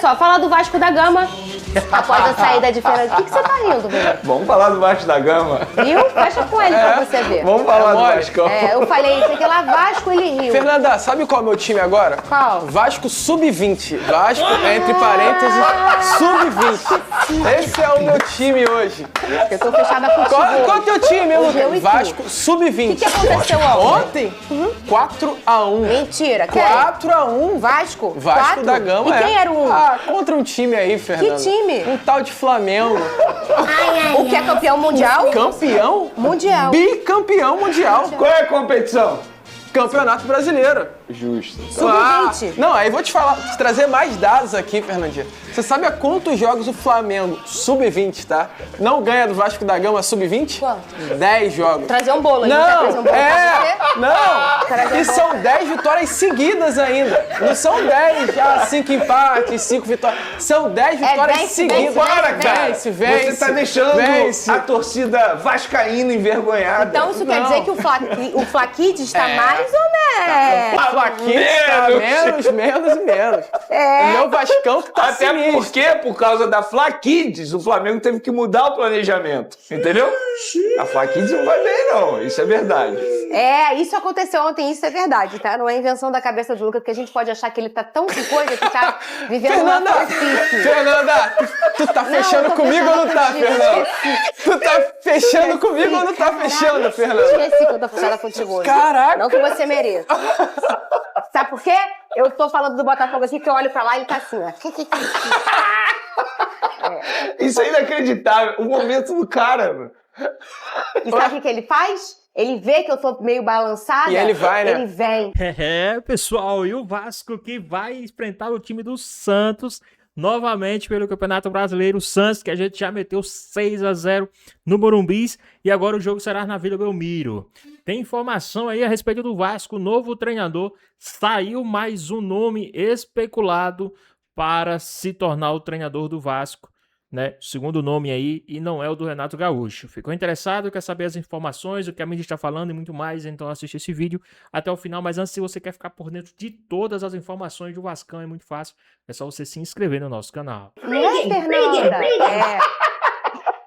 só, fala do Vasco da Gama. Após a saída de Fernando. O que você tá rindo, Bruno? Vamos falar do Vasco da Gama. Viu? Fecha com ele pra você ver. Vamos falar do Vasco. Eu falei, sei que lá, Vasco, ele riu. Fernanda, sabe qual é o meu time agora? Qual? Vasco Sub-20. Vasco, entre parênteses, Sub-20. Esse é o meu time hoje. Eu tô fechada com o Qual é o teu time, Lucas? Vasco O Sub-20. que aconteceu ontem? Ontem? 4-1. Mentira. Quem? 4-1. Vasco? Vasco da Gama, E quem era o 1? Contra um time aí, Fernanda. Que time? Um tal de Flamengo. O que é campeão mundial? Campeão? Mundial. Bicampeão mundial. Qual é a competição? Campeonato Brasileiro. Justo. Sub-20. Não, aí vou te trazer mais dados aqui, Fernandinha. Você sabe há quantos jogos o Flamengo, Sub-20, tá? Não ganha do Vasco da Gama Sub-20? Quanto? 10 jogos. Trazer um bolo aí. Quer trazer um bolo pra você? E são 10 vitórias seguidas ainda. Não são 10, 5 empates, 5 vitórias. São 10 vitórias seguidas. Para, cara! Vence. Você tá deixando a torcida vascaína envergonhada. Então isso quer dizer que o Flaquide está mais ou menos. O Flaquinho está menos e menos. O meu Vascão que tá Até sinistro. porque, por causa da Flaquides, o Flamengo teve que mudar o planejamento. Entendeu? A Flaquides não vai bem, não. Isso é verdade. Isso aconteceu ontem, isso é verdade, tá? Não é invenção da cabeça do Lucas, porque a gente pode achar que ele tá tão sem coisa que tá vivendo uma fanfic. Fernanda, tu tá fechando comigo ou não tá, Fernanda? Tu tá fechando comigo ou não tá fechando, Fernanda? Esqueci que eu tô fechada contigo hoje. Caraca! Não que você mereça. Sabe por quê? Eu tô falando do Botafogo assim, que eu olho pra lá e ele tá assim, ó. Isso é inacreditável. O momento do cara, mano. E sabe o que ele faz? Ele vê que eu tô meio balançada. E ele vai, né? Ele vem. Pessoal, e o Vasco que vai enfrentar o time do Santos novamente pelo Campeonato Brasileiro. O Santos, que a gente já meteu 6-0 no Morumbis, e agora o jogo será na Vila Belmiro. Tem informação aí a respeito do Vasco, novo treinador. Saiu mais um nome especulado para se tornar o treinador do Vasco, né? Segundo nome aí, e não é o do Renato Gaúcho. Ficou interessado? Quer saber as informações, o que a mídia está falando e muito mais? Então assiste esse vídeo até o final. Mas antes, se você quer ficar por dentro de todas as informações do Vascão, é muito fácil. É só você se inscrever no nosso canal. Não é, Fernanda?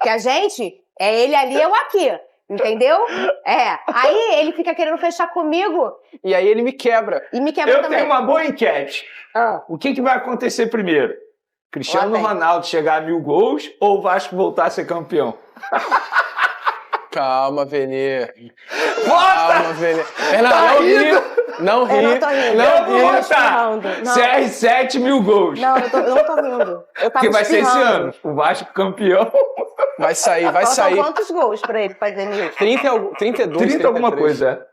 Que a gente, ele ali, eu aqui. Entendeu? Aí ele fica querendo fechar comigo. E aí ele me quebra. E me quebra também. Eu tenho uma boa enquete. O que vai acontecer primeiro? Cristiano Ronaldo chegar a 1000 gols ou o Vasco voltar a ser campeão? Calma, Venê. Calma, Venê. Não ri. Eu vou votar. CR7, 1000 gols. Não, eu não tô rindo. Porque vai ser esse ano. O Vasco campeão. Vai sair. Faltam quantos gols pra ele fazer 1000? 32, 30 alguma coisa,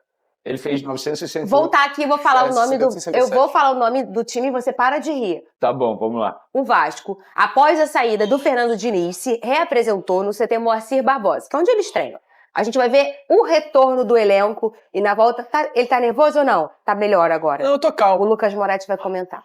Ele fez 960. Voltar aqui, vou falar o nome do... Eu vou falar o nome do time e você para de rir. Tá bom, vamos lá. O Vasco, após a saída do Fernando Diniz, se reapresentou no CT Moacir Barbosa, que é onde eles treinam. A gente vai ver o retorno do elenco e na volta... ele tá nervoso ou não? Tá melhor agora. Não, eu tô calmo. O Lucas Moretti vai comentar.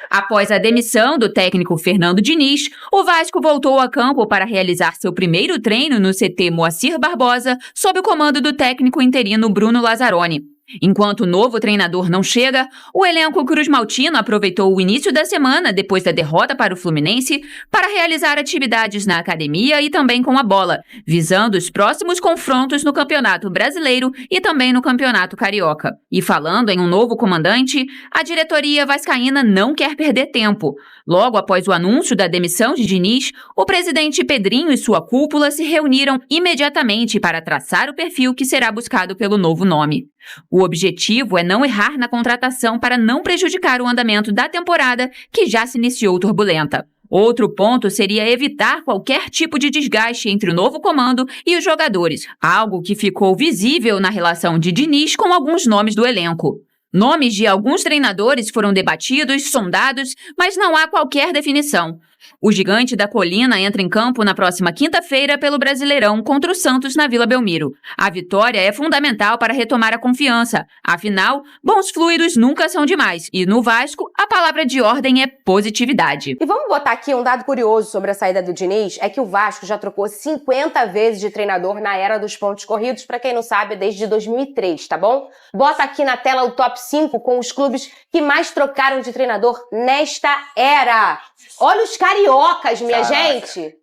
Após a demissão do técnico Fernando Diniz, o Vasco voltou a campo para realizar seu primeiro treino no CT Moacir Barbosa, sob o comando do técnico interino Bruno Lazzaroni. Enquanto o novo treinador não chega, o elenco cruz-maltino aproveitou o início da semana, depois da derrota para o Fluminense, para realizar atividades na academia e também com a bola, visando os próximos confrontos no Campeonato Brasileiro e também no Campeonato Carioca. E falando em um novo comandante, a diretoria vascaína não quer perder tempo. Logo após o anúncio da demissão de Diniz, o presidente Pedrinho e sua cúpula se reuniram imediatamente para traçar o perfil que será buscado pelo novo nome. O objetivo é não errar na contratação para não prejudicar o andamento da temporada, que já se iniciou turbulenta. Outro ponto seria evitar qualquer tipo de desgaste entre o novo comando e os jogadores, algo que ficou visível na relação de Diniz com alguns nomes do elenco. Nomes de alguns treinadores foram debatidos, sondados, mas não há qualquer definição. O Gigante da Colina entra em campo na próxima quinta-feira pelo Brasileirão contra o Santos na Vila Belmiro. A vitória é fundamental para retomar a confiança. Afinal, bons fluidos nunca são demais. E no Vasco, a palavra de ordem é positividade. E vamos botar aqui um dado curioso sobre a saída do Diniz, é que o Vasco já trocou 50 vezes de treinador na era dos pontos corridos, pra quem não sabe, desde 2003, tá bom? Bota aqui na tela o top 5 com os clubes que mais trocaram de treinador nesta era. Olha os cariocas, minha gente.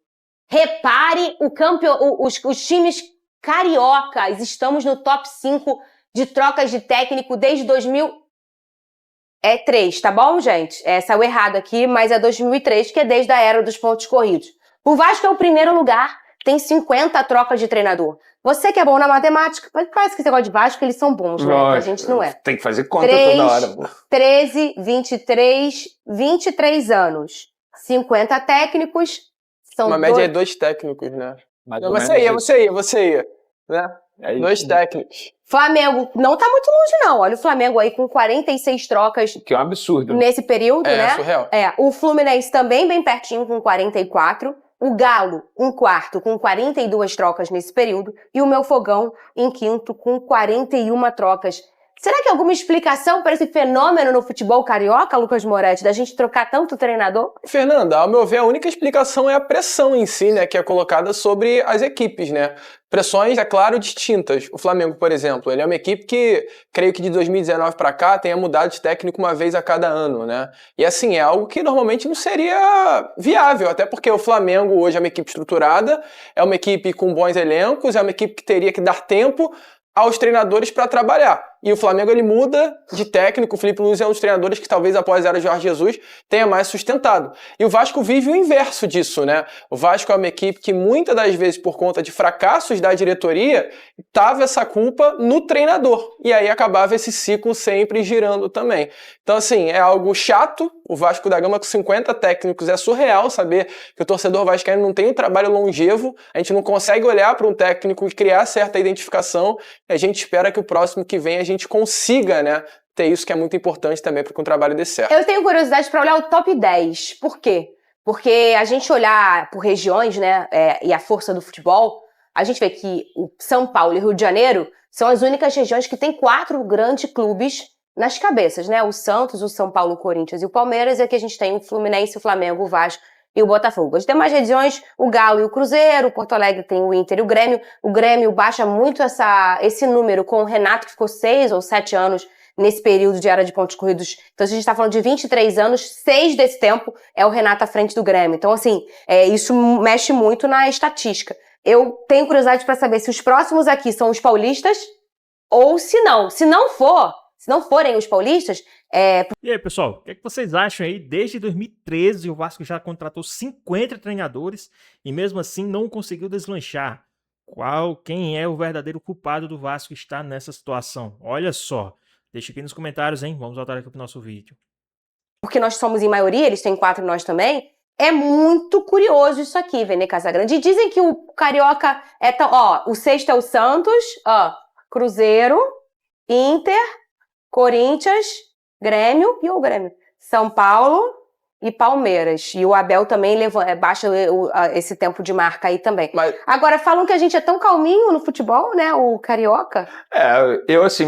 Repare os times cariocas. Estamos no top 5 de trocas de técnico desde 2003, tá bom, gente? Saiu errado aqui, mas é 2003, que é desde a era dos pontos corridos. O Vasco é o primeiro lugar, tem 50 trocas de treinador. Você que é bom na matemática, parece que esse negócio de Vasco, eles são bons, né? A gente não é. Tem que fazer conta toda hora, pô. 13, 23, 23 anos. 50 técnicos, são Uma média é 2 técnicos, né? Você ia, né? É isso. 2 técnicos. Flamengo não tá muito longe, não. Olha o Flamengo aí com 46 trocas Que é um absurdo. nesse período, né? É surreal. O Fluminense também bem pertinho com 44. O Galo, em quarto, com 42 trocas nesse período. E o meu Fogão, em quinto, com 41 trocas. Será que há alguma explicação para esse fenômeno no futebol carioca, Lucas Moretti, da gente trocar tanto treinador? Fernanda, ao meu ver, a única explicação é a pressão em si, né, que é colocada sobre as equipes, né? Pressões, é claro, distintas. O Flamengo, por exemplo, ele é uma equipe que, creio que de 2019 para cá, tenha mudado de técnico uma vez a cada ano, né? E assim, é algo que normalmente não seria viável, até porque o Flamengo hoje é uma equipe estruturada, é uma equipe com bons elencos, é uma equipe que teria que dar tempo aos treinadores para trabalhar. E o Flamengo, ele muda de técnico. O Felipe Luiz é um dos treinadores que talvez após a era Jorge Jesus tenha mais sustentado. E o Vasco vive o inverso disso, né? O Vasco é uma equipe que muitas das vezes, por conta de fracassos da diretoria, tava essa culpa no treinador. E aí acabava esse ciclo sempre girando também. Então, assim, é algo chato. O Vasco da Gama com 50 técnicos é surreal saber que o torcedor vascaíno não tem um trabalho longevo. A gente não consegue olhar para um técnico e criar certa identificação. E a gente espera que o próximo que vem a gente consiga, né, ter isso, que é muito importante também para que o trabalho dê certo. Eu tenho curiosidade para olhar o top 10. Por quê? Porque a gente olhar por regiões, né, e a força do futebol, a gente vê que o São Paulo e Rio de Janeiro são as únicas regiões que têm 4 grandes clubes nas cabeças, né? O Santos, o São Paulo, o Corinthians e o Palmeiras, e aqui a gente tem o Fluminense, o Flamengo, o Vasco e o Botafogo. As demais regiões, o Galo e o Cruzeiro, o Porto Alegre tem o Inter e o Grêmio. O Grêmio baixa muito esse número com o Renato, que ficou 6 ou 7 anos nesse período de era de pontos corridos. Então, se a gente está falando de 23 anos, 6 desse tempo é o Renato à frente do Grêmio. Então, assim, isso mexe muito na estatística. Eu tenho curiosidade para saber se os próximos aqui são os paulistas ou se não. Se não forem os paulistas... E aí, pessoal, o que é que vocês acham aí? Desde 2013 o Vasco já contratou 50 treinadores e mesmo assim não conseguiu deslanchar. Quem é o verdadeiro culpado do Vasco estar nessa situação? Olha só, deixa aqui nos comentários, hein? Vamos voltar aqui pro nosso vídeo. Porque nós somos em maioria, eles têm 4 nós também. É muito curioso isso aqui, Vene Casagrande. E dizem que o Carioca é tão... o sexto é o Santos, Cruzeiro, Inter, Corinthians... Grêmio e o Grêmio. São Paulo e Palmeiras. E o Abel também baixa esse tempo de marca aí também. Agora, falam que a gente é tão calminho no futebol, né? O Carioca.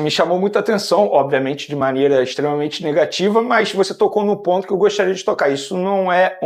Me chamou muita atenção, obviamente de maneira extremamente negativa, mas você tocou no ponto que eu gostaria de tocar. Isso não é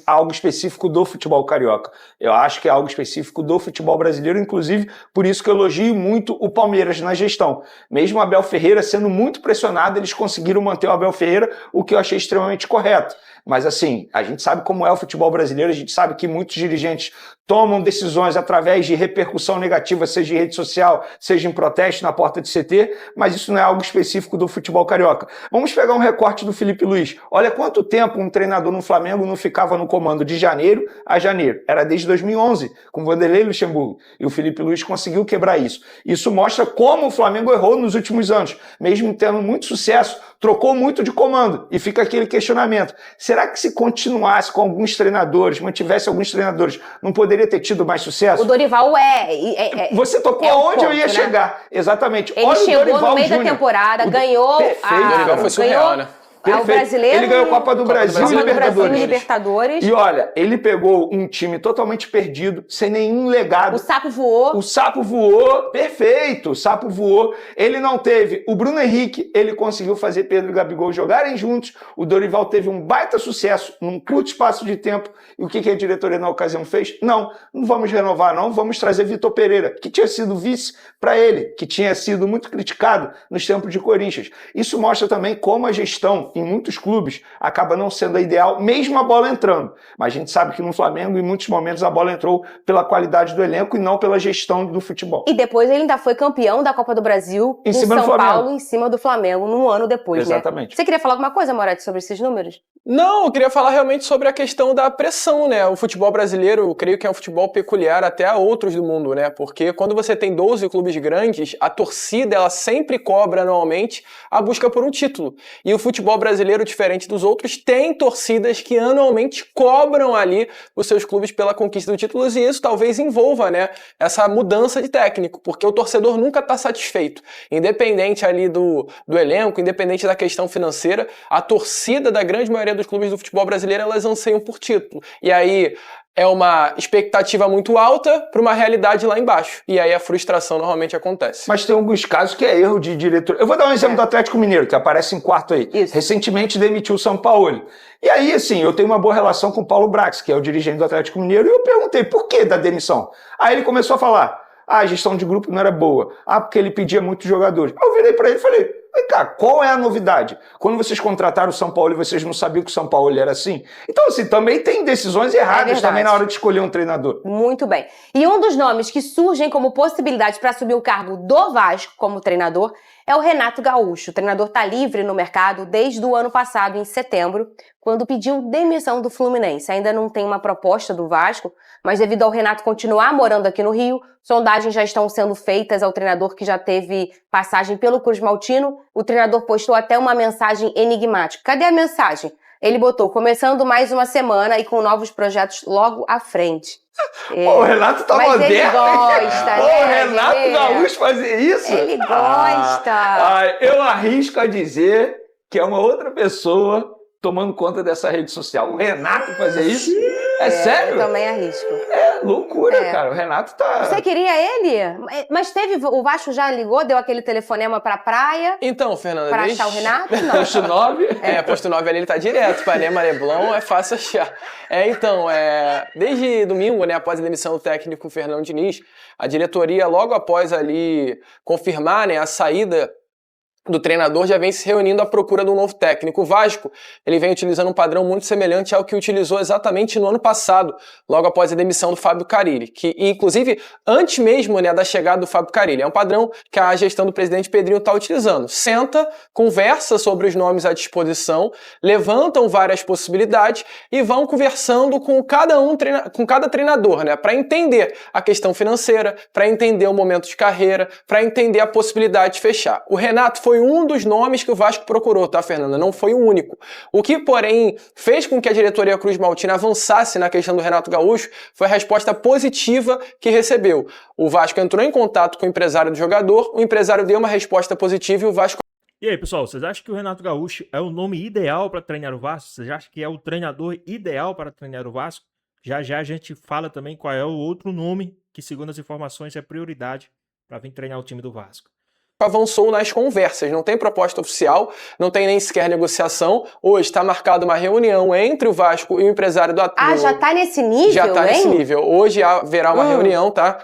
algo específico do futebol carioca. Eu acho que é algo específico do futebol brasileiro, inclusive por isso que eu elogio muito o Palmeiras na gestão. Mesmo o Abel Ferreira sendo muito pressionado, eles conseguiram manter o Abel Ferreira, o que eu achei extremamente correto. Mas assim, a gente sabe como é o futebol brasileiro, a gente sabe que muitos dirigentes tomam decisões através de repercussão negativa, seja em rede social, seja em protesto na porta de CT, mas isso não é algo específico do futebol carioca. Vamos pegar um recorte do Felipe Luiz. Olha quanto tempo um treinador no Flamengo não ficava no comando de janeiro a janeiro. Era desde 2011, com o Vanderlei Luxemburgo. E o Felipe Luiz conseguiu quebrar isso. Isso mostra como o Flamengo errou nos últimos anos. Mesmo tendo muito sucesso, trocou muito de comando. E fica aquele questionamento. Será que se continuasse com alguns treinadores, mantivesse alguns treinadores, não poderia ter tido mais sucesso? O Dorival Você tocou aonde eu ia chegar. Exatamente. Ele olha chegou o Dorival no meio Júnior. da temporada, ganhou... O Dorival foi surreal, né? É o brasileiro. Ele ganhou Copa do Brasil e Libertadores. E olha, ele pegou um time totalmente perdido, sem nenhum legado. O sapo voou. O sapo voou, perfeito, o sapo voou. Ele não teve o Bruno Henrique, ele conseguiu fazer Pedro e Gabigol jogarem juntos. O Dorival teve um baita sucesso num curto espaço de tempo. E o que a diretoria na ocasião fez? Não vamos renovar não, vamos trazer Vitor Pereira, que tinha sido vice para ele, que tinha sido muito criticado nos tempos de Corinthians. Isso mostra também como a gestão em muitos clubes acaba não sendo a ideal, mesmo a bola entrando. Mas a gente sabe que no Flamengo, em muitos momentos, a bola entrou pela qualidade do elenco e não pela gestão do futebol. E depois ele ainda foi campeão da Copa do Brasil em São Paulo, em cima do Flamengo, num ano depois, Exatamente. Né? Você queria falar alguma coisa, Moretti, sobre esses números? Não, eu queria falar realmente sobre a questão da pressão, né? O futebol brasileiro, eu creio que é um futebol peculiar até a outros do mundo, né? Porque quando você tem 12 clubes grandes, a torcida, ela sempre cobra anualmente a busca por um título. E o futebol brasileiro, diferente dos outros, tem torcidas que anualmente cobram ali os seus clubes pela conquista de títulos, e isso talvez envolva, né, essa mudança de técnico, porque o torcedor nunca está satisfeito. Independente ali do elenco, independente da questão financeira, a torcida da grande maioria dos clubes do futebol brasileiro, elas anseiam por título. E aí é uma expectativa muito alta para uma realidade lá embaixo. E aí a frustração normalmente acontece. Mas tem alguns casos que é erro de diretor. Eu vou dar um exemplo do Atlético Mineiro, que aparece em quarto aí. Isso. Recentemente demitiu o São Paulo. E aí, assim, eu tenho uma boa relação com o Paulo Brax, que é o dirigente do Atlético Mineiro, e eu perguntei por que da demissão. Aí ele começou a falar, a gestão de grupo não era boa. Porque ele pedia muitos jogadores. Eu virei para ele e falei, vem cá, qual é a novidade? Quando vocês contrataram o São Paulo e vocês não sabiam que o São Paulo era assim? Então, assim, também tem decisões erradas também na hora de escolher um treinador. Muito bem. E um dos nomes que surgem como possibilidade para assumir o cargo do Vasco como treinador é o Renato Gaúcho. O treinador está livre no mercado desde o ano passado, em setembro, quando pediu demissão do Fluminense. Ainda não tem uma proposta do Vasco, mas devido ao Renato continuar morando aqui no Rio, sondagens já estão sendo feitas ao treinador que já teve passagem pelo Cruz Maltino. O treinador postou até uma mensagem enigmática. Cadê a mensagem? Ele botou, começando mais uma semana e com novos projetos logo à frente. O Renato tá mas moderno. Ele gosta, né? O Renato Gaúcho fazer isso? Ele gosta. Eu arrisco a dizer que é uma outra pessoa tomando conta dessa rede social. O Renato fazer isso? É sério? Eu também arrisco. É loucura, cara. O Renato tá... Você queria ele? Mas o Vasco já ligou, deu aquele telefonema pra praia? Então, Fernanda... Pra achar o Renato? Não. Posto 9? Posto 9 ali ele tá direto. Ipanema, Leblon, é fácil achar. Desde domingo, né, após a demissão do técnico Fernando Diniz, a diretoria, logo após ali confirmar, né, a saída do treinador, já vem se reunindo à procura de um novo técnico. O Vasco, ele vem utilizando um padrão muito semelhante ao que utilizou exatamente no ano passado, logo após a demissão do Fábio Carille, que inclusive antes mesmo, né, da chegada do Fábio Carille. É um padrão que a gestão do presidente Pedrinho está utilizando. Senta, conversa sobre os nomes à disposição, levantam várias possibilidades e vão conversando com cada treinador, né, para entender a questão financeira, para entender o momento de carreira, para entender a possibilidade de fechar. O Renato foi um dos nomes que o Vasco procurou, tá, Fernanda? Não foi o único. O que, porém, fez com que a diretoria Cruz Maltino avançasse na questão do Renato Gaúcho foi a resposta positiva que recebeu. O Vasco entrou em contato com o empresário do jogador, o empresário deu uma resposta positiva e o Vasco... E aí, pessoal, vocês acham que o Renato Gaúcho é o nome ideal para treinar o Vasco? Vocês acham que é o treinador ideal para treinar o Vasco? Já já a gente fala também qual é o outro nome que, segundo as informações, é prioridade para vir treinar o time do Vasco. Avançou nas conversas, não tem proposta oficial, não tem nem sequer negociação. Hoje está marcada uma reunião entre o Vasco e o empresário do atleta. Já tá nesse nível, Já tá nesse nível. Hoje haverá uma reunião, tá?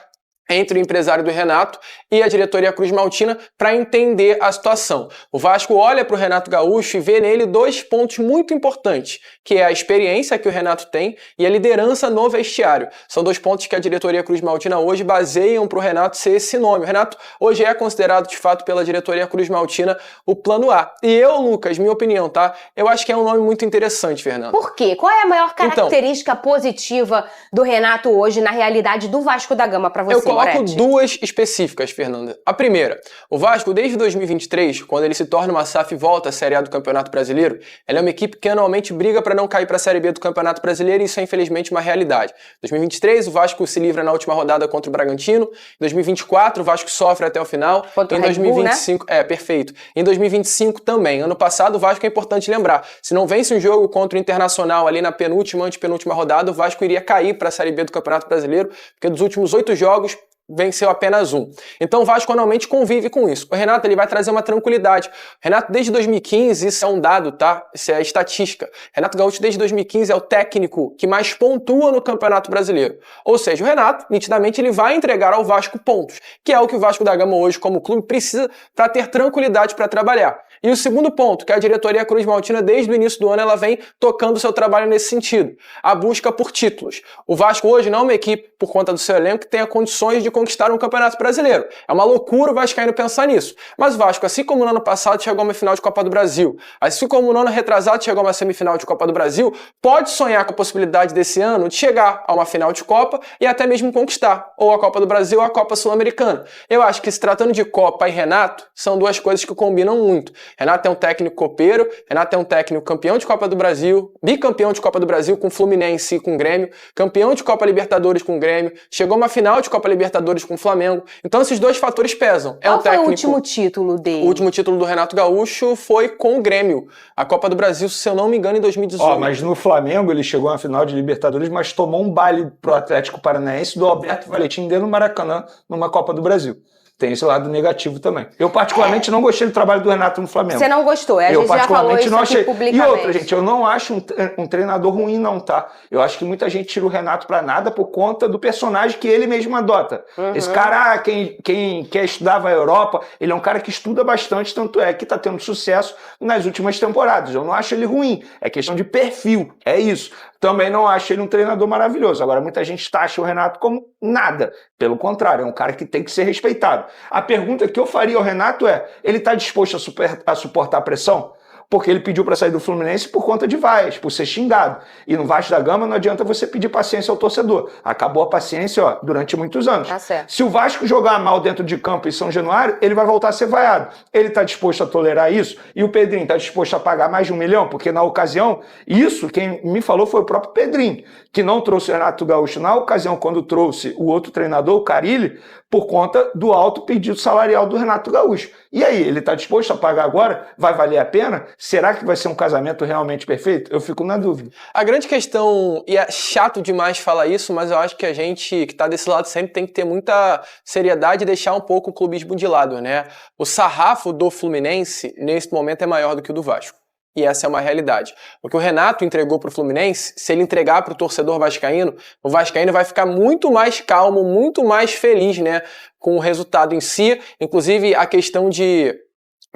Entre o empresário do Renato e a diretoria Cruz Maltina para entender a situação. O Vasco olha para o Renato Gaúcho e vê nele dois pontos muito importantes, que é a experiência que o Renato tem e a liderança no vestiário. São dois pontos que a diretoria Cruz Maltina hoje baseiam para o Renato ser esse nome. O Renato hoje é considerado, de fato, pela diretoria Cruz Maltina o plano A. E eu, Lucas, minha opinião, tá? Eu acho que é um nome muito interessante, Fernando. Por quê? Qual é a maior característica positiva do Renato hoje na realidade do Vasco da Gama para você? coloco Moretti. duas específicas, Fernanda. A primeira, o Vasco, desde 2023, quando ele se torna uma SAF e volta à Série A do Campeonato Brasileiro, ela é uma equipe que anualmente briga para não cair para a Série B do Campeonato Brasileiro, e isso é infelizmente uma realidade. Em 2023, o Vasco se livra na última rodada contra o Bragantino. Em 2024, o Vasco sofre até o final. Contra em o Red Bull, 2025, perfeito. Em 2025 também. Ano passado, o Vasco, é importante lembrar, se não vence um jogo contra o Internacional ali na penúltima, antepenúltima rodada, o Vasco iria cair para a Série B do Campeonato Brasileiro, porque dos últimos 8 jogos, venceu apenas um. Então o Vasco anualmente convive com isso. O Renato, ele vai trazer uma tranquilidade. O Renato, desde 2015, isso é um dado, tá? Isso é estatística. Renato Gaúcho, desde 2015, é o técnico que mais pontua no Campeonato Brasileiro. Ou seja, o Renato, nitidamente, ele vai entregar ao Vasco pontos, que é o que o Vasco da Gama hoje, como clube, precisa para ter tranquilidade para trabalhar. E o segundo ponto, que a diretoria Cruz Maltina, desde o início do ano, ela vem tocando o seu trabalho nesse sentido. A busca por títulos. O Vasco hoje não é uma equipe, por conta do seu elenco, que tenha condições de conquistar um Campeonato Brasileiro. É uma loucura o Vascaíno pensar nisso. Mas o Vasco, assim como no ano passado chegou a uma final de Copa do Brasil, assim como no ano retrasado chegou a uma semifinal de Copa do Brasil, pode sonhar com a possibilidade desse ano de chegar a uma final de Copa e até mesmo conquistar ou a Copa do Brasil ou a Copa Sul-Americana. Eu acho que, se tratando de Copa e Renato, são duas coisas que combinam muito. Renato é um técnico copeiro, Renato é um técnico campeão de Copa do Brasil, bicampeão de Copa do Brasil com Fluminense e com Grêmio, campeão de Copa Libertadores com Grêmio, chegou a uma final de Copa Libertadores com Flamengo. Então esses dois fatores pesam. Qual foi o último título dele? O último título do Renato Gaúcho foi com o Grêmio. A Copa do Brasil, se eu não me engano, em 2018. Mas no Flamengo ele chegou à final de Libertadores, mas tomou um baile pro Atlético Paranaense do Alberto Valentim dentro do Maracanã, numa Copa do Brasil. Tem esse lado negativo também. Eu particularmente não gostei do trabalho do Renato no Flamengo. Você não gostou? A gente já falou isso aqui publicamente. E outra, gente, eu não acho um treinador ruim não, tá? Eu acho que muita gente tira o Renato pra nada por conta do personagem que ele mesmo adota. Esse cara, quem quer estudar vai à Europa, ele é um cara que estuda bastante, tanto é que tá tendo sucesso nas últimas temporadas. Eu não acho ele ruim, é questão de perfil, é isso. Também não acho ele um treinador maravilhoso. Agora, muita gente taxa o Renato como nada. Pelo contrário, é um cara que tem que ser respeitado. A pergunta que eu faria ao Renato é, ele está disposto a suportar a pressão? Porque ele pediu para sair do Fluminense por conta de vaias, por ser xingado. E no Vasco da Gama não adianta você pedir paciência ao torcedor. Acabou a paciência durante muitos anos. Tá certo. Se o Vasco jogar mal dentro de campo em São Januário, ele vai voltar a ser vaiado. Ele está disposto a tolerar isso? E o Pedrinho está disposto a pagar mais de 1 milhão? Porque na ocasião, isso quem me falou foi o próprio Pedrinho, que não trouxe o Renato Gaúcho na ocasião quando trouxe o outro treinador, o Carille, por conta do alto pedido salarial do Renato Gaúcho. E aí, ele está disposto a pagar agora? Vai valer a pena? Será que vai ser um casamento realmente perfeito? Eu fico na dúvida. A grande questão, e é chato demais falar isso, mas eu acho que a gente que está desse lado sempre tem que ter muita seriedade e deixar um pouco o clubismo de lado, né? O sarrafo do Fluminense, nesse momento, é maior do que o do Vasco. E essa é uma realidade. O que o Renato entregou para o Fluminense, se ele entregar para o torcedor vascaíno, o vascaíno vai ficar muito mais calmo, muito mais feliz, né, com o resultado em si. Inclusive, a questão de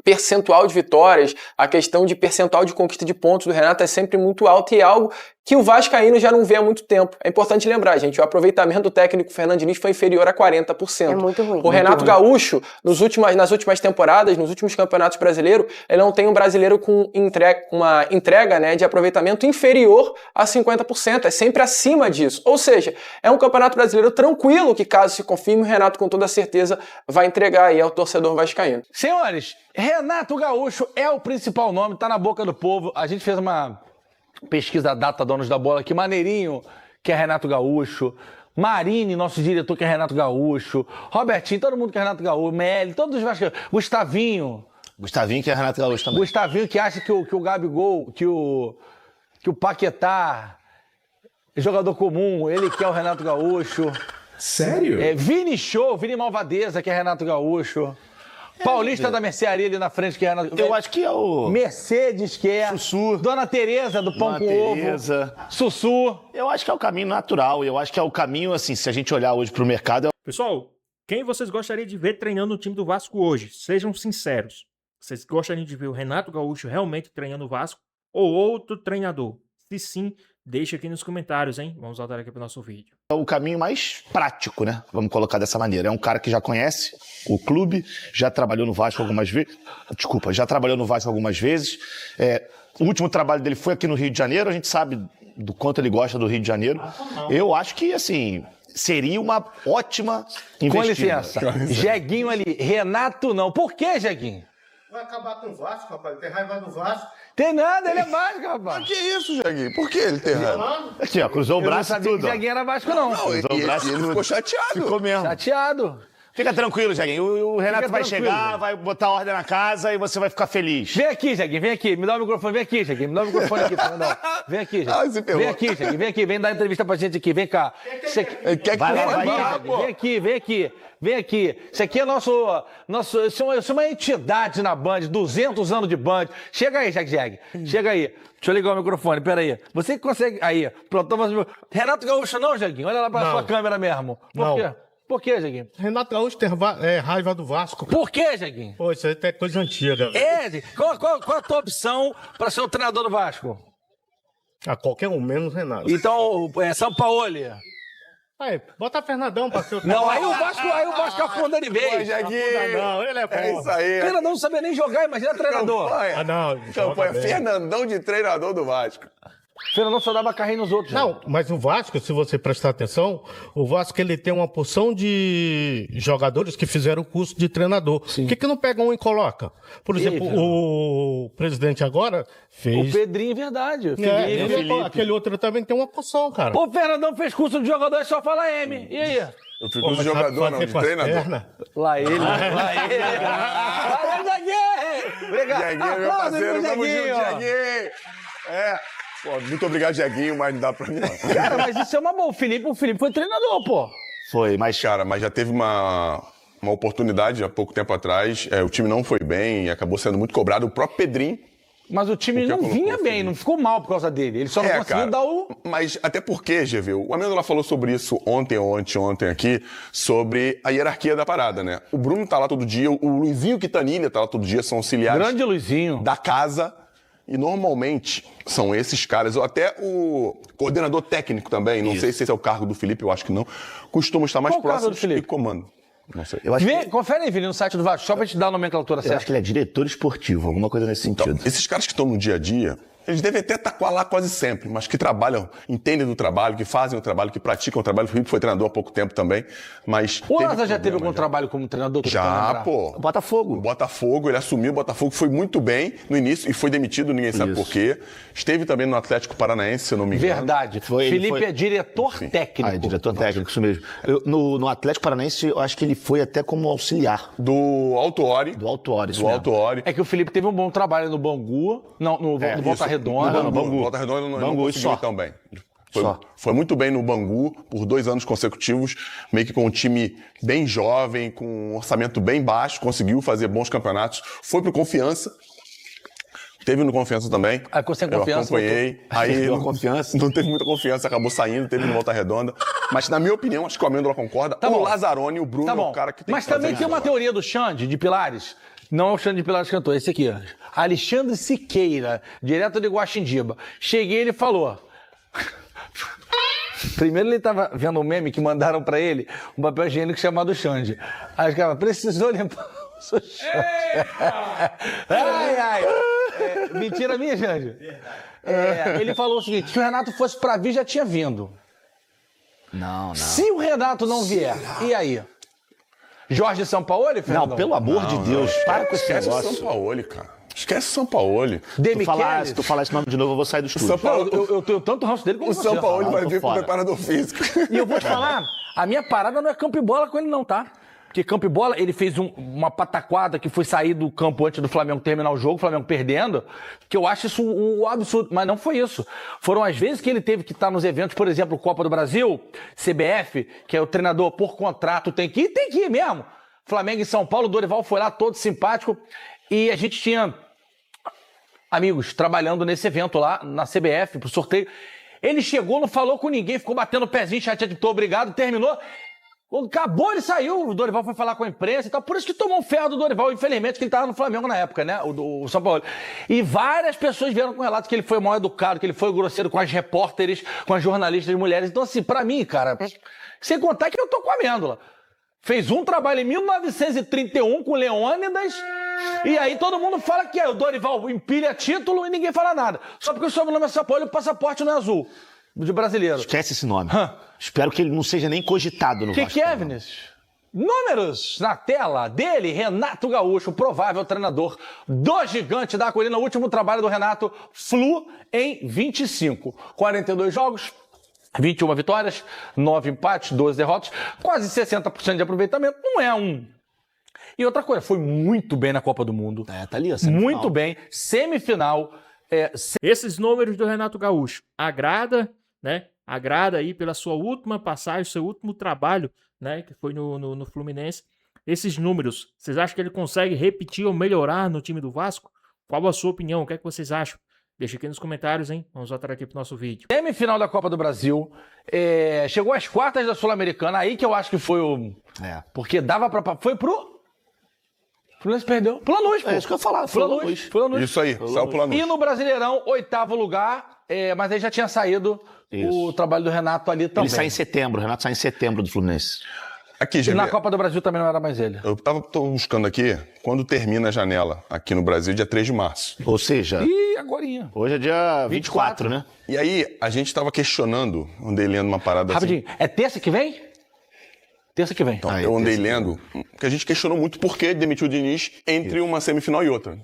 percentual de vitórias, a questão de percentual de conquista de pontos do Renato é sempre muito alta e é algo que o vascaíno já não vê há muito tempo. É importante lembrar, gente, o aproveitamento do técnico Fernando Diniz foi inferior a 40%. É muito ruim. O Renato Gaúcho, nas últimas temporadas, nos últimos campeonatos brasileiros, ele não tem um brasileiro com uma entrega, né, de aproveitamento inferior a 50%. É sempre acima disso. Ou seja, é um campeonato brasileiro tranquilo que, caso se confirme, o Renato com toda certeza vai entregar aí ao torcedor vascaíno. Senhores, Renato Gaúcho é o principal nome, tá na boca do povo. A gente fez uma pesquisa Data Donos da Bola aqui, Maneirinho, que é Renato Gaúcho, Marini, nosso diretor, que é Renato Gaúcho, Robertinho, todo mundo que é Renato Gaúcho, Meli, todos os vascaínos, Gustavinho, que é Renato Gaúcho também. Gustavinho, que acha que o Gabigol, que o Paquetá é jogador comum, ele que é o Renato Gaúcho. Sério? Vini Malvadeza, que é Renato Gaúcho. Paulista da Mercearia ali na frente, que é Renato... Eu acho que é o... Mercedes, que é... Sussu. Dona Tereza, do Pão com Ovo. Sussu. Eu acho que é o caminho natural. Eu acho que é o caminho, assim, se a gente olhar hoje pro mercado... Pessoal, quem vocês gostariam de ver treinando o time do Vasco hoje? Sejam sinceros. Vocês gostariam de ver o Renato Gaúcho realmente treinando o Vasco ou outro treinador? Se sim, deixa aqui nos comentários, hein? Vamos voltar aqui para o nosso vídeo. É o caminho mais prático, né? Vamos colocar dessa maneira. É um cara que já conhece o clube, já trabalhou no Vasco algumas vezes. O último trabalho dele foi aqui no Rio de Janeiro. A gente sabe do quanto ele gosta do Rio de Janeiro. Eu acho que, assim, seria uma ótima investida. Com licença. Jeguinho ali. Renato não. Por que, Jeguinho? Vai acabar com o Vasco, rapaz. Tem raiva do Vasco. Tem nada, ele é Vasco, rapaz. Que isso, Jeguinho? Por que ele tem raiva? Aqui, ó, cruzou o Eu não braço e sabia tudo. que ó. Jeguinho era Vasco, não. Não, e ele ficou chateado. Ficou mesmo. Chateado. Fica tranquilo, Jeguinho. O Renato Fica vai tranquilo. chegar, vai botar ordem na casa e você vai ficar feliz. Vem aqui, Jeguinho, vem aqui. Me dá o microfone. Vem aqui, Jeguinho. Me dá o microfone aqui, Fernandão. Vem aqui, Ah, Jeguinho. se ferrou. Vem aqui, Jeguinho. Vem aqui. Vem dar entrevista pra gente aqui. Vem cá. Ele quer que Vai lá, eu vai vá, lá, pô. Vem aqui, vem aqui. Vem aqui. Isso aqui é nosso isso é uma entidade na Band, 200 anos de Band. Chega aí, Jag. Chega aí. Deixa eu ligar o microfone, peraí. Você que consegue... Aí, pronto. Renato Gaúcho não, Jaguinho? Olha lá pra Não. sua câmera mesmo. Por Não. quê? Por quê, Jaguinho? Renato Gaúcho tem raiva do Vasco. Por quê, Jaguinho? Pô, isso aí é coisa antiga. velho. Jaguinho. Qual a tua opção pra ser o treinador do Vasco? A qualquer um, menos Renato. Então, São Paulo. Aí, bota Fernandão pra ser o Não, aí o Vasco afunda de Pô, vez. Jeguinho. Não, ele é bom. É isso aí. Treinador não sabia nem jogar, imagina treinador. Ah, não. Campanha joga bem. Fernandão de treinador do Vasco. Fernandão só dava carrinho nos outros. Não, mas o Vasco, se você prestar atenção, o Vasco ele tem uma porção de jogadores que fizeram o curso de treinador. Por que não pega um e coloca? Por exemplo, o presidente agora fez... O Pedrinho, verdade. Aquele outro também tem uma porção, cara. O Fernandão fez curso de jogador e só fala M. E aí? Eu fico Pô, de mas sabe jogador, não, fazer de com as treinador. pernas? Lá ele. Valeu, Jaguinho! Obrigado. Jeguinho é meu Aplausos parceiro, pro tamo junto, Jaguinho. Jeguinho. É. Pô, muito obrigado, Jeguinho, mas não dá pra mim, não. Cara, mas isso é uma boa. O Felipe foi treinador, pô. Foi, mas Cara, mas já teve uma oportunidade há pouco tempo atrás. O time não foi bem e acabou sendo muito cobrado. O próprio Pedrinho. Mas o time O que não colocou, vinha bem, Felipe? não ficou mal por causa dele. Ele só não conseguiu cara, dar o... Mas até porque, GV, o Amendola falou sobre isso ontem ou anteontem aqui, sobre a hierarquia da parada, né? O Bruno tá lá todo dia, o Luizinho Quitanilha tá lá todo dia, são auxiliares Grande Luizinho. da casa. E normalmente são esses caras, ou até o coordenador técnico também, não sei se esse é o cargo do Felipe, eu acho que não, costumam estar mais Qual o cargo do próximos Felipe? e comando. Não sei. eu acho, Confere aí, Vili, no site do Vasco, só pra te dar a nomenclatura eu acho certa. que ele é diretor esportivo, alguma coisa nesse sentido. Então, esses caras que estão no dia a dia, eles devem até estar lá quase sempre, mas que trabalham, entendem do trabalho, que fazem o trabalho, que praticam o trabalho. O Felipe foi treinador há pouco tempo também, mas... O Lázaro já teve problema algum trabalho como treinador? que eu tô Já, lembrando? pô. O Botafogo. O Botafogo, ele assumiu o Botafogo, foi muito bem no início e foi demitido, ninguém sabe Isso. por quê. Esteve também no Atlético Paranaense, se eu não me engano. Verdade. Ele Felipe foi- é diretor técnico. Ah, é diretor técnico, isso mesmo. No Atlético Paranaense, eu acho que ele foi até como auxiliar Do Autuori. do Autuori. isso Do mesmo. Autuori. É que o Felipe teve um bom trabalho no Bangu, no Volta Redonda. No Bangu. Volta Redonda ele não Bangu, conseguiu só. ir tão bem. Só. Foi muito bem no Bangu, por 2 anos consecutivos, meio que com um time bem jovem, com um orçamento bem baixo, conseguiu fazer bons campeonatos. Foi pro Confiança. Teve no Confiança também. Aí ficou sem confiança, Eu acompanhei. Aí Perdeu a não, confiança. não teve muita confiança, acabou saindo, teve no Volta Redonda. Mas, na minha opinião, acho que o Amendola concorda. Tá o bom. Lazzaroni, o Bruno, Tá é bom. o cara que tem Mas que fazer também tem isso uma agora. teoria do Xande, de Pilares. Não é o Xande de Pilares cantor, esse aqui. Alexandre Siqueira, direto de Guaxindiba. Cheguei e ele falou... Primeiro ele tava vendo um meme que mandaram pra ele, um papel higiênico chamado Xande. Aí os caras, precisou limpar o seu Xande. Ai. Mentira minha, Xande. Ele falou o seguinte, se o Renato fosse pra vir, já tinha vindo. Não. Se o Renato não vier, e aí? Jorge Sampaoli, Fernando? Não, pelo amor de Deus, para com esse Esquece o negócio. São Paulo, cara. Esquece o São Paulo. Se tu falar esse nome de novo, eu vou sair do estúdio. São Paulo- Eu tenho tanto ranço dele como O você. São Paulo vai tô vir pro fora. preparador físico. E eu vou te falar, a minha parada não é campo e bola com ele não, tá? Porque campo e bola, ele fez uma pataquada que foi sair do campo antes do Flamengo terminar o jogo, o Flamengo perdendo, que eu acho isso um absurdo. Mas não foi isso. Foram as vezes que ele teve que estar nos eventos, por exemplo, Copa do Brasil, CBF, que é o treinador por contrato, tem que ir mesmo. Flamengo e São Paulo, o Dorival foi lá todo simpático e a gente tinha amigos trabalhando nesse evento lá na CBF pro sorteio. Ele chegou, não falou com ninguém, ficou batendo o pezinho, chateado, muito obrigado, terminou. Acabou, ele saiu, o Dorival foi falar com a imprensa e tal, por isso que tomou um ferro do Dorival, infelizmente, que ele tava no Flamengo na época, né, o São Paulo. E várias pessoas vieram com relatos que ele foi mal educado, que ele foi grosseiro com as repórteres, com as jornalistas mulheres. Então, assim, pra mim, cara, sem contar que eu tô com a Amêndola. Fez um trabalho em 1931 com Leônidas, e aí todo mundo fala que o Dorival empilha título e ninguém fala nada. Só porque o sobrenome é São Paulo e o passaporte não é azul. de brasileiro. Esquece esse nome. Espero que ele não seja nem cogitado no Vasco. Que é, Vinícius? Números na tela dele, Renato Gaúcho, provável treinador do Gigante da Colina. O último trabalho do Renato, Flu, em 25. 42 jogos, 21 vitórias, 9 empates, 12 derrotas, quase 60% de aproveitamento. Não é um... E outra coisa, foi muito bem na Copa do Mundo. Tá ali, a semifinal. Muito bem. Semifinal. Esses números do Renato Gaúcho agrada, né? Agrada aí pela sua última passagem, seu último trabalho, né? Que foi no Fluminense. Esses números, vocês acham que ele consegue repetir ou melhorar no time do Vasco? Qual a sua opinião? O que é que vocês acham? Deixa aqui nos comentários, hein? Vamos voltar aqui pro nosso vídeo. Semifinal da Copa do Brasil. Chegou às quartas da Sul-Americana. Aí que eu acho que foi o... Porque dava pra... Foi pro... O Fluminense perdeu. Pro Lanús, pô. É isso que eu ia falar. Pro Lanús. Isso aí, saiu pro Lanús. E no Brasileirão, 8º lugar, mas aí já tinha saído o trabalho do Renato ali também. Ele sai em setembro, o Renato sai em setembro do Fluminense. Aqui, E na Copa do Brasil também não era mais ele. Tô buscando aqui, quando termina a janela aqui no Brasil, dia 3 de março. Ou seja, E agorinha. hoje é dia 24, né? E aí, a gente tava questionando, andei lendo uma parada Rapidinho, é terça que vem? Terça que vem. Então, eu andei lendo, porque a gente questionou muito por que demitiu o Diniz entre uma semifinal e outra.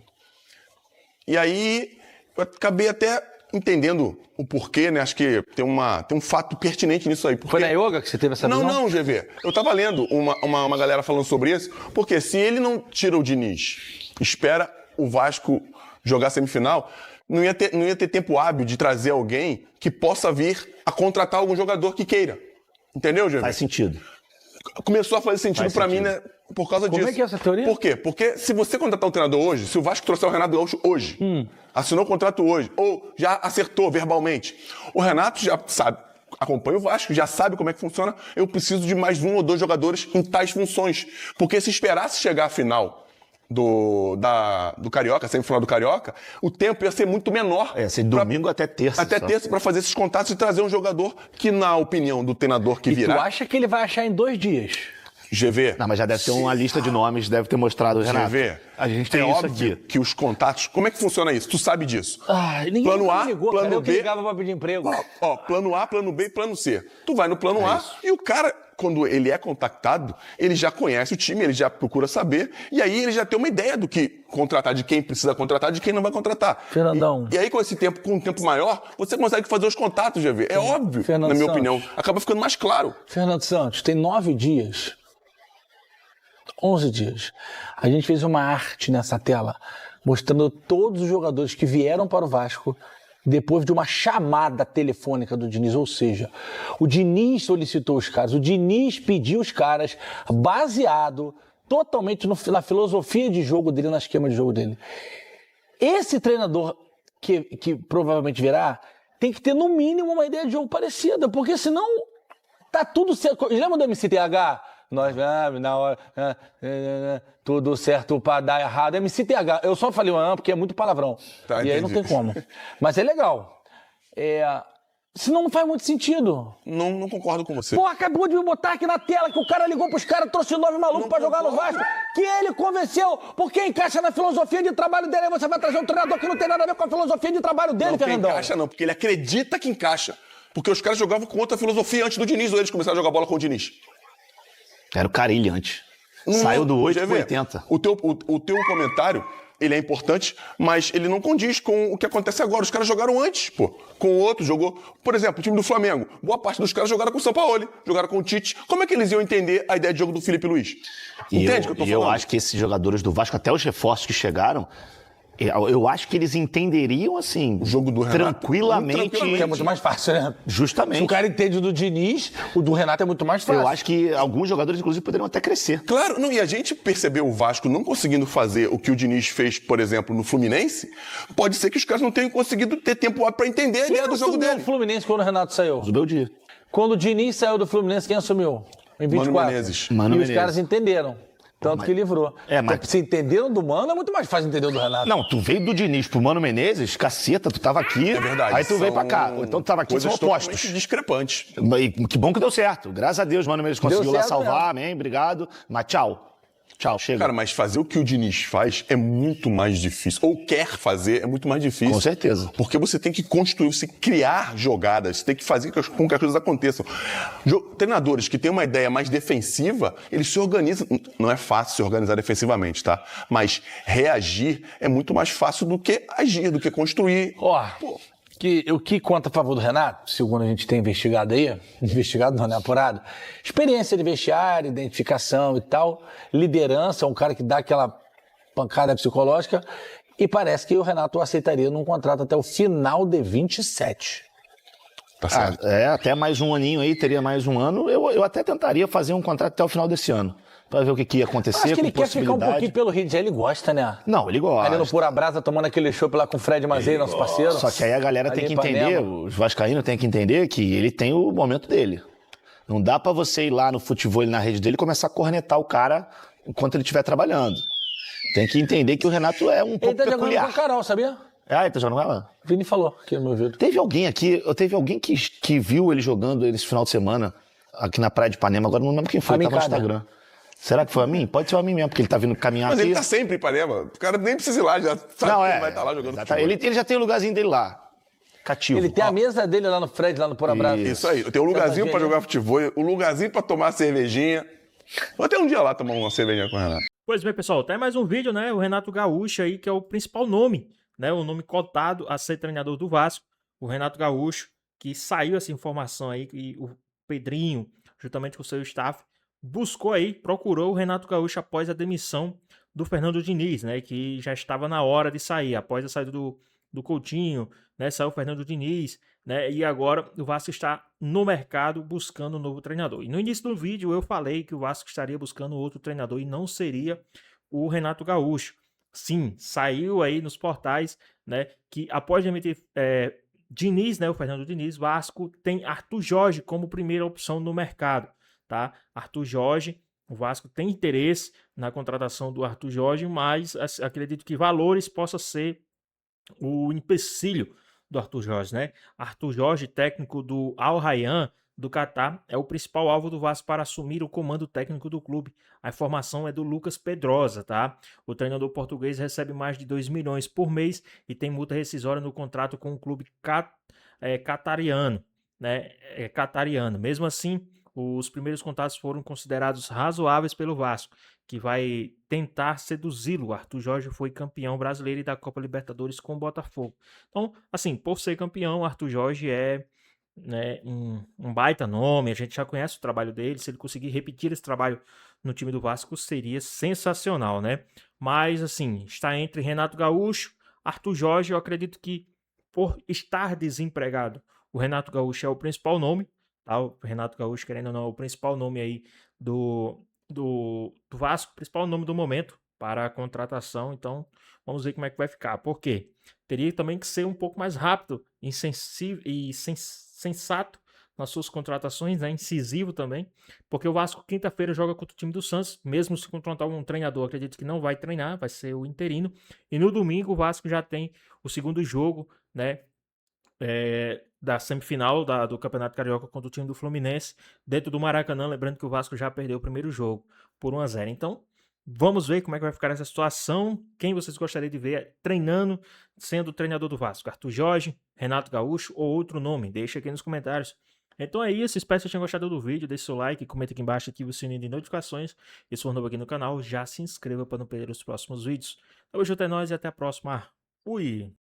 E aí, eu acabei até entendendo o porquê, né? Acho que tem um fato pertinente nisso aí. Porque... Foi na yoga que você teve essa visão? Não, GV. Eu tava lendo uma galera falando sobre isso, porque se ele não tira o Diniz, espera o Vasco jogar semifinal, não ia ter tempo hábil de trazer alguém que possa vir a contratar algum jogador que queira. Entendeu, GV? Faz sentido. Começou a fazer sentido pra mim, né? Por causa disso. Como é que é essa teoria? Por quê? Porque se você contratar um treinador hoje, se o Vasco trouxer o Renato Gaúcho hoje, assinou o contrato hoje, ou já acertou verbalmente, o Renato já sabe, acompanha o Vasco, já sabe como é que funciona, eu preciso de mais 1 ou 2 jogadores em tais funções. Porque se esperasse chegar à final do Carioca, semifinal do Carioca, o tempo ia ser muito menor. Ser domingo até terça. Até terça, pra fazer esses contatos e trazer um jogador que, na opinião do treinador que virá... Tu acha que ele vai achar em 2 dias? GV. Não, mas já deve ter uma lista de nomes, deve ter mostrado o Renato. GV. A gente tem é isso óbvio aqui. que os contatos... Como é que funciona isso? Tu sabe disso. Ninguém Plano A, ligou, plano cara. Eu que B... ligava pra pedir emprego. Ó, plano A, plano B e plano C. Tu vai no plano A e o cara, quando ele é contactado, ele já conhece o time, ele já procura saber, e aí ele já tem uma ideia do que contratar, de quem precisa contratar, de quem não vai contratar. Fernandão. E aí, com um tempo maior, você consegue fazer os contatos, GV. É óbvio, Fernando na minha Santos. opinião. Acaba ficando mais claro. Fernando Santos, tem 9 dias. 11 dias. A gente fez uma arte nessa tela, mostrando todos os jogadores que vieram para o Vasco depois de uma chamada telefônica do Diniz. Ou seja, o Diniz solicitou os caras, o Diniz pediu os caras baseado totalmente na filosofia de jogo dele, no esquema de jogo dele. Esse treinador que provavelmente virá tem que ter no mínimo uma ideia de jogo parecida, porque senão tá tudo certo. Lembra do MCTH? Nós, na hora, tudo certo pra dar errado. MCTH, eu só falei porque é muito palavrão. Tá, e aí não entendi. tem como. Mas é legal. Senão não faz muito sentido. Não concordo com você. Pô, acabou de me botar aqui na tela que o cara ligou pros caras, trouxe 9 malucos pra jogar no Vasco, que ele convenceu, porque encaixa na filosofia de trabalho dele. Aí você vai trazer um treinador que não tem nada a ver com a filosofia de trabalho dele, Não, que Fernandão. encaixa não, porque ele acredita que encaixa. Porque os caras jogavam com outra filosofia antes do Diniz, ou eles começaram a jogar bola com o Diniz. Era o Carille antes. Saiu do 8 pro 80. O teu comentário, ele é importante, mas ele não condiz com o que acontece agora. Os caras jogaram antes, pô. Com o outro, jogou... Por exemplo, o time do Flamengo. Boa parte dos caras jogaram com o Sampaoli, jogaram com o Tite. Como é que eles iam entender a ideia de jogo do Felipe Luiz? Entende o que eu tô falando? E eu acho que esses jogadores do Vasco, até os reforços que chegaram, eu acho que eles entenderiam, assim, o jogo do Renato, tranquilamente. Que é muito mais fácil, né? Justamente. Se o cara entende do Diniz, o do Renato é muito mais fácil. Eu acho que alguns jogadores, inclusive, poderiam até crescer. Claro, não, e a gente percebeu o Vasco não conseguindo fazer o que o Diniz fez, por exemplo, no Fluminense. Pode ser que os caras não tenham conseguido ter tempo para entender a ideia do jogo dele. O Fluminense quando o Renato saiu? Zubeldia. Quando o Diniz saiu do Fluminense, quem assumiu? Em 24. Mano Menezes. E os caras entenderam. Tanto que livrou. Mas... Se entenderam do Mano, é muito mais fácil entender do Renato. Não, tu veio do Diniz pro Mano Menezes, caceta, tu tava aqui. É verdade. Aí tu veio pra cá. Então tu tava aqui, são opostos. Totalmente discrepantes. E que bom que deu certo. Graças a Deus, Mano Menezes conseguiu lá certo salvar, amém, obrigado. Mas tchau. Tchau, chega. Cara, mas fazer o que o Diniz faz é muito mais difícil. Ou quer fazer é muito mais difícil. Com certeza. Porque você tem que construir, você criar jogadas, você tem que fazer com que as coisas aconteçam. Treinadores que têm uma ideia mais defensiva, eles se organizam. Não é fácil se organizar defensivamente, tá? Mas reagir é muito mais fácil do que agir, do que construir. Ó, o que conta a favor do Renato, segundo a gente tem investigado aí, investigado não, né, apurado, experiência de vestiário, identificação e tal, liderança, um cara que dá aquela pancada psicológica, e parece que o Renato o aceitaria num contrato até o final de 27. Tá certo? Até mais um aninho aí, teria mais um ano, eu até tentaria fazer um contrato até o final desse ano. Pra ver o que ia acontecer. Acho que ele com quer ficar um pouquinho pelo Rio de Janeiro, ele gosta, né? Não, ele gosta. Ali no Pura Brasa, tomando aquele chopp lá com o Fred Mazei, nosso parceiro. Só que aí a galera tem que entender, os vascaínos tem que entender que ele tem o momento dele. Não dá pra você ir lá no futebol, na rede dele, e começar a cornetar o cara enquanto ele estiver trabalhando. Tem que entender que o Renato é um pouco peculiar. Ele tá jogando com o Carol, sabia? Ele tá jogando com ela? Vini falou aqui no meu ouvido. Teve alguém que viu ele jogando esse final de semana aqui na Praia de Ipanema, agora não lembro quem foi, tava no Instagram. Será que foi a mim? Pode ser a mim mesmo, porque ele tá vindo caminhar Mas aqui. ele tá sempre em Ipanema. O cara nem precisa ir lá, já sabe que ele vai estar lá jogando futebol. Ele já tem o lugarzinho dele lá. Cativo. Ele tem a mesa dele lá no Fred, lá no Pura Brasa. Isso aí. Tem um lugarzinho pra jogar futebol, um lugarzinho pra tomar cervejinha. Vou até um dia lá tomar uma cervejinha com o Renato. Pois bem, pessoal, tem mais um vídeo, né? O Renato Gaúcho aí, que é o principal nome, né? O nome cotado a ser treinador do Vasco. O Renato Gaúcho, que saiu essa informação aí, e o Pedrinho, juntamente com o seu staff, buscou aí, procurou o Renato Gaúcho após a demissão do Fernando Diniz, né? Que já estava na hora de sair, após a saída do Coutinho, né? Saiu o Fernando Diniz, né? E agora o Vasco está no mercado buscando um novo treinador. E no início do vídeo eu falei que o Vasco estaria buscando outro treinador e não seria o Renato Gaúcho. Sim, saiu aí nos portais, né? Que após demitir Diniz, né? O Fernando Diniz, Vasco tem Arthur Jorge como primeira opção no mercado. Tá? Arthur Jorge, o Vasco tem interesse na contratação do Arthur Jorge, mas acredito que valores possa ser o empecilho do Arthur Jorge, né? Arthur Jorge, técnico do Al Rayyan do Catar, é o principal alvo do Vasco para assumir o comando técnico do clube. A informação é do Lucas Pedrosa, tá? O treinador português recebe mais de 2 milhões por mês e tem multa rescisória no contrato com o clube catariano, né? Catariano. Mesmo assim, os primeiros contatos foram considerados razoáveis pelo Vasco, que vai tentar seduzi-lo. O Arthur Jorge foi campeão brasileiro e da Copa Libertadores com o Botafogo. Então, assim, por ser campeão, o Arthur Jorge é, né, um baita nome, a gente já conhece o trabalho dele. Se ele conseguir repetir esse trabalho no time do Vasco, seria sensacional, né? Mas, assim, está entre Renato Gaúcho, Arthur Jorge. Eu acredito que, por estar desempregado, o Renato Gaúcho é o principal nome. Tá? O Renato Gaúcho, querendo ou não, é o principal nome aí do Vasco, principal nome do momento para a contratação. Então, vamos ver como é que vai ficar. Por quê? Teria também que ser um pouco mais rápido, insensível e sensato nas suas contratações, né? Incisivo também, porque o Vasco quinta-feira joga contra o time do Santos, mesmo se contratar um treinador, acredito que não vai treinar, vai ser o interino. E no domingo o Vasco já tem o segundo jogo, né? Da semifinal do Campeonato Carioca contra o time do Fluminense, dentro do Maracanã, lembrando que o Vasco já perdeu o primeiro jogo por 1-0. Então, vamos ver como é que vai ficar essa situação. Quem vocês gostariam de ver treinando, sendo o treinador do Vasco? Arthur Jorge, Renato Gaúcho ou outro nome? Deixa aqui nos comentários. Então é isso, espero que vocês tenham gostado do vídeo, deixe seu like, comenta aqui embaixo, ative o sininho de notificações. E se for novo aqui no canal, já se inscreva para não perder os próximos vídeos. Tamo junto, é nóis e até a próxima. Fui!